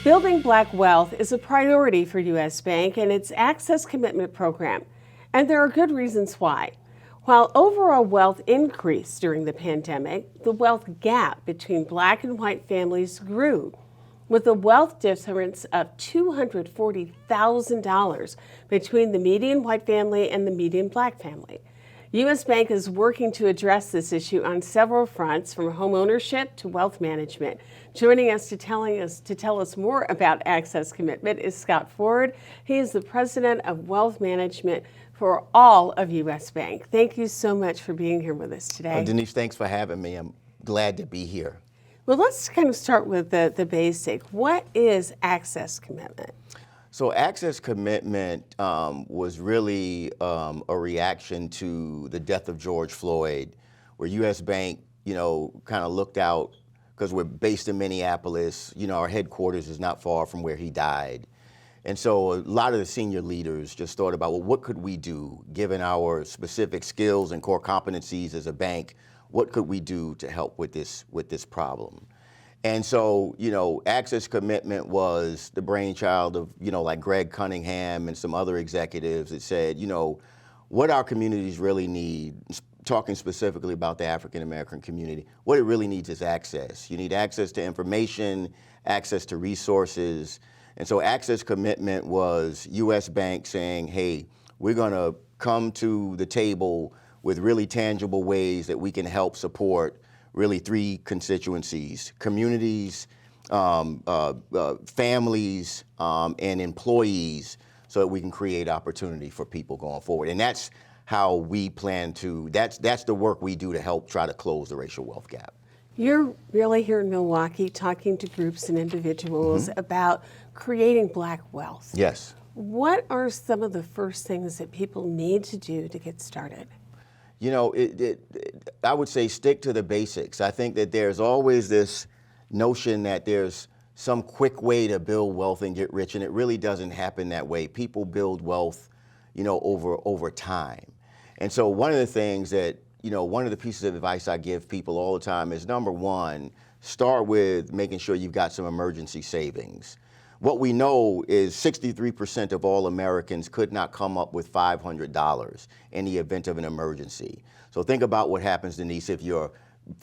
Building Black wealth is a priority for U.S. Bank and its Access Commitment Program, and there are good reasons why. While overall wealth increased during the pandemic, the wealth gap between Black and white families grew, with a wealth difference of $240,000 between the median white family and the median Black family. U.S. Bank is working to address this issue on several fronts, from homeownership to wealth management. Joining us to tell us more about Access Commitment is Scott Ford. He is the president of Wealth Management for all of U.S. Bank. Thank you so much for being here with us today. Denise, thanks for having me. I'm glad to be here. Well, let's kind of start with the basic. What is Access Commitment? So Access Commitment was really a reaction to the death of George Floyd, where U.S. Bank, kind of looked out, because we're based in Minneapolis, our headquarters is not far from where he died. And so a lot of the senior leaders just thought about, well, what could we do, given our specific skills and core competencies as a bank, what could we do to help with this problem? And so, Access Commitment was the brainchild of, like Greg Cunningham and some other executives that said, what our communities really need, talking specifically about the African American community, what it really needs is access. You need access to information, access to resources. And so Access Commitment was U.S. Bank saying, hey, we're going to come to the table with really tangible ways that we can help support really three constituencies: communities, families, and employees, so that we can create opportunity for people going forward. And that's how we plan to, that's the work we do to help try to close the racial wealth gap. You're really here in Milwaukee talking to groups and individuals about creating Black wealth. Yes. What are some of the first things that people need to do to get started? I would say stick to the basics. I think that there's always this notion that there's some quick way to build wealth and get rich, and it really doesn't happen that way. People build wealth, over time. And so one of the things that, one of the pieces of advice I give people all the time is, number one, start with making sure you've got some emergency savings. What we know is 63% of all Americans could not come up with $500 in the event of an emergency. So think about what happens, Denise, if your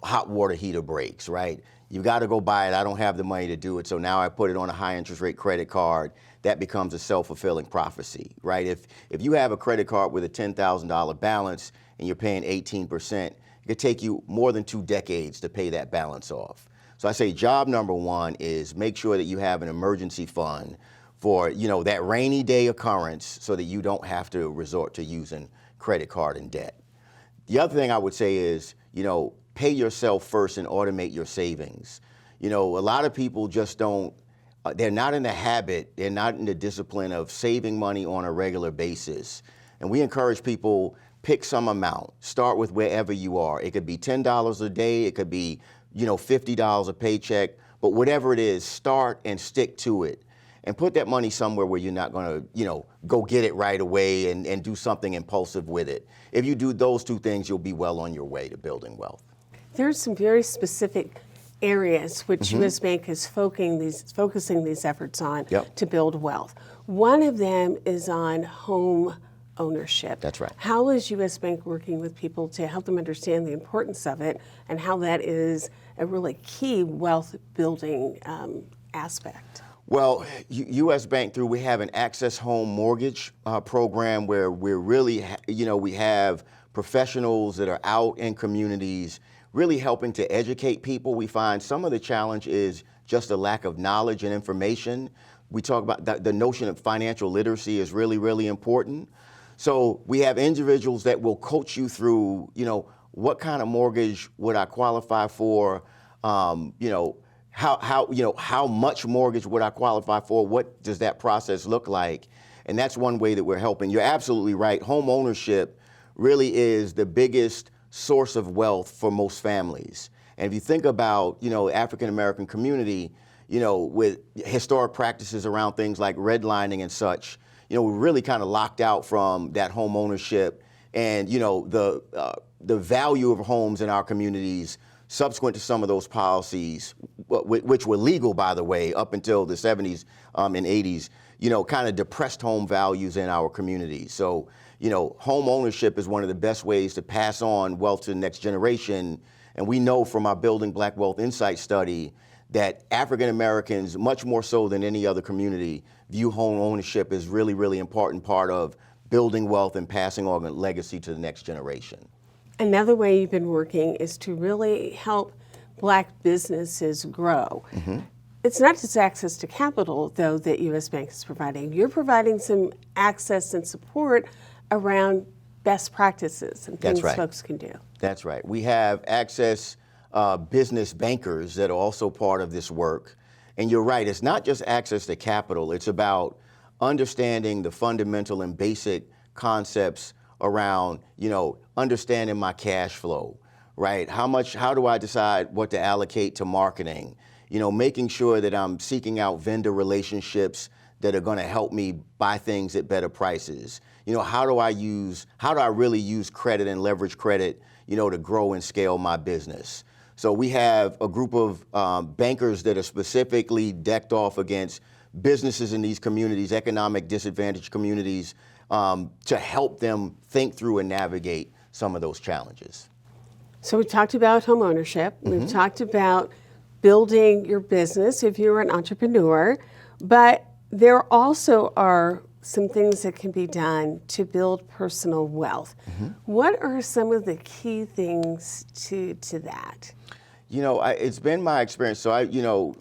hot water heater breaks, right? You've got to go buy it. I don't have the money to do it, so now I put it on a high interest rate credit card. That becomes a self-fulfilling prophecy, right? If you have a credit card with a $10,000 balance and you're paying 18%, it could take you more than 2 decades to pay that balance off. So I say job number one is make sure that you have an emergency fund for, that rainy day occurrence, so that you don't have to resort to using credit card and debt. The other thing I would say is, pay yourself first and automate your savings. A lot of people just don't, they're not in the habit, they're not in the discipline of saving money on a regular basis. And we encourage people, pick some amount, start with wherever you are. It could be $10 a day, it could be $50 a paycheck, but whatever it is, start and stick to it. And put that money somewhere where you're not gonna, go get it right away and do something impulsive with it. If you do those two things, you'll be well on your way to building wealth. There's some very specific areas which U.S. Bank is focusing these efforts on to build wealth. One of them is on home ownership. That's right. How is U.S. Bank working with people to help them understand the importance of it and how that is a really key wealth building aspect? Well, U.S. Bank, we have an Access Home Mortgage program where we're really, we have professionals that are out in communities really helping to educate people. We find some of the challenge is just a lack of knowledge and information. We talk about the notion of financial literacy is really, really important. So we have individuals that will coach you through, what kind of mortgage would I qualify for? How much mortgage would I qualify for? What does that process look like? And that's one way that we're helping. You're absolutely right. Home ownership really is the biggest source of wealth for most families. And if you think about, African American community, with historic practices around things like redlining and such, we're really kind of locked out from that home ownership and, the value of homes in our communities subsequent to some of those policies, which were legal, by the way, up until the 70s and 80s, kind of depressed home values in our communities. So, home ownership is one of the best ways to pass on wealth to the next generation. And we know from our Building Black Wealth Insight study that African Americans, much more so than any other community, view home ownership as really, really important part of building wealth and passing on a legacy to the next generation. Another way you've been working is to really help Black businesses grow. It's not just access to capital, though, that U.S. Bank is providing. You're providing some access and support around best practices and things folks can do. That's right. We have access business bankers that are also part of this work. And you're right, it's not just access to capital, it's about understanding the fundamental and basic concepts around, understanding my cash flow, right? How do I decide what to allocate to marketing? Making sure that I'm seeking out vendor relationships that are going to help me buy things at better prices. How do I really use credit and leverage credit, to grow and scale my business? So we have a group of bankers that are specifically decked off against businesses in these communities, economic disadvantaged communities, to help them think through and navigate some of those challenges. So we've talked about home ownership. We've talked about building your business if you're an entrepreneur, but there also are some things that can be done to build personal wealth. What are some of the key things to that? It's been my experience. So I,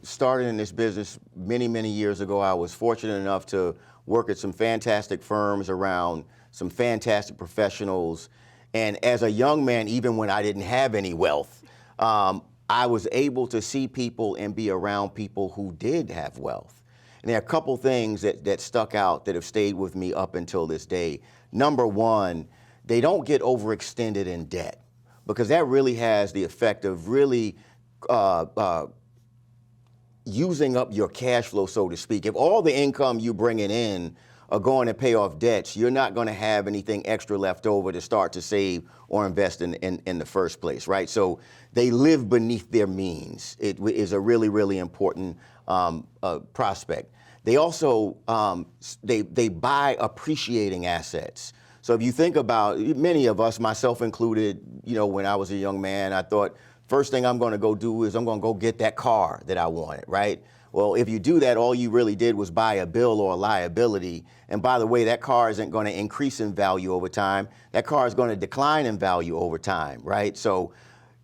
started in this business many, many years ago. I was fortunate enough to work at some fantastic firms around some fantastic professionals. And as a young man, even when I didn't have any wealth, I was able to see people and be around people who did have wealth. And there are a couple things that stuck out that have stayed with me up until this day. Number one, they don't get overextended in debt, because that really has the effect of really using up your cash flow, so to speak. If all the income you bringing in are going to pay off debts, you're not going to have anything extra left over to start to save or invest in the first place, right? So they live beneath their means. It is a really, really important prospect. They also, they buy appreciating assets. So if you think about, many of us, myself included, when I was a young man, I thought, first thing I'm going to go do is I'm going to go get that car that I wanted, right? Well, if you do that, all you really did was buy a bill or a liability. And by the way, that car isn't going to increase in value over time. That car is going to decline in value over time, right? So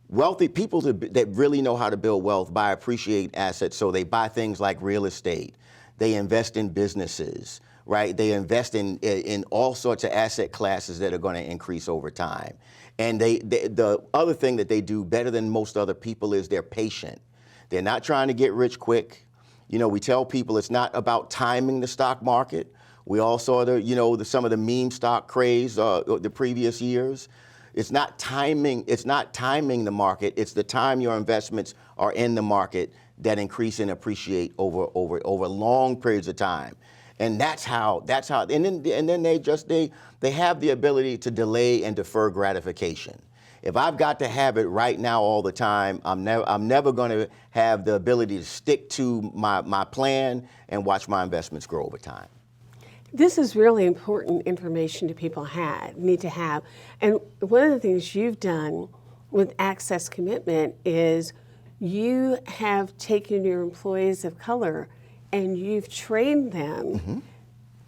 wealthy people that really know how to build wealth buy appreciate assets. So they buy things like real estate. They invest in businesses, right? They invest in all sorts of asset classes that are going to increase over time. And the other thing that they do better than most other people is they're patient. They're not trying to get rich quick. We tell people it's not about timing the stock market. We all saw some of the meme stock craze the previous years. It's not timing the market. It's the time your investments are in the market that increase and appreciate over long periods of time. And that's how, and then they have the ability to delay and defer gratification. If I've got to have it right now all the time, I'm never going to have the ability to stick to my plan and watch my investments grow over time. This is really important information that people need to have. And one of the things you've done with Access Commitment is you have taken your employees of color and you've trained them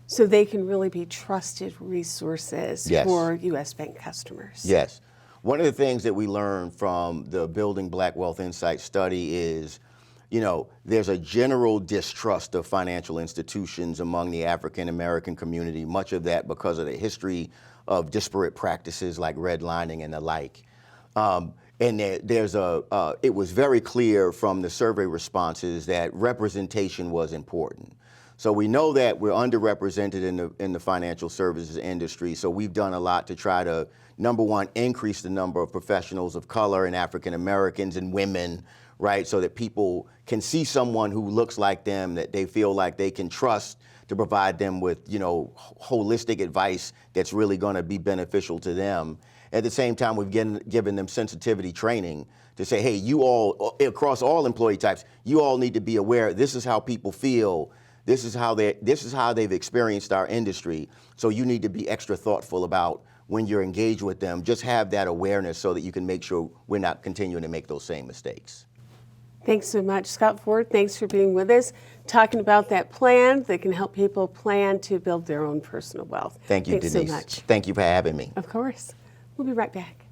so they can really be trusted resources for U.S. Bank customers. Yes. One of the things that we learned from the Building Black Wealth Insight study is, there's a general distrust of financial institutions among the African American community, much of that because of the history of disparate practices like redlining and the like. And it was very clear from the survey responses that representation was important. So we know that we're underrepresented in the financial services industry. So we've done a lot to try to, number one, increase the number of professionals of color and African Americans and women, right? So that people can see someone who looks like them, that they feel like they can trust to provide them with, holistic advice that's really going to be beneficial to them. At the same time, we've given them sensitivity training to say, hey, you all, across all employee types, you all need to be aware, this is how people feel, this is how they've experienced our industry, so you need to be extra thoughtful about when you're engaged with them. Just have that awareness so that you can make sure we're not continuing to make those same mistakes. Thanks so much, Scott Ford. Thanks for being with us, talking about that plan that can help people plan to build their own personal wealth. Thank you, Thanks Denise. so much. Thank you for having me. Of course. We'll be right back.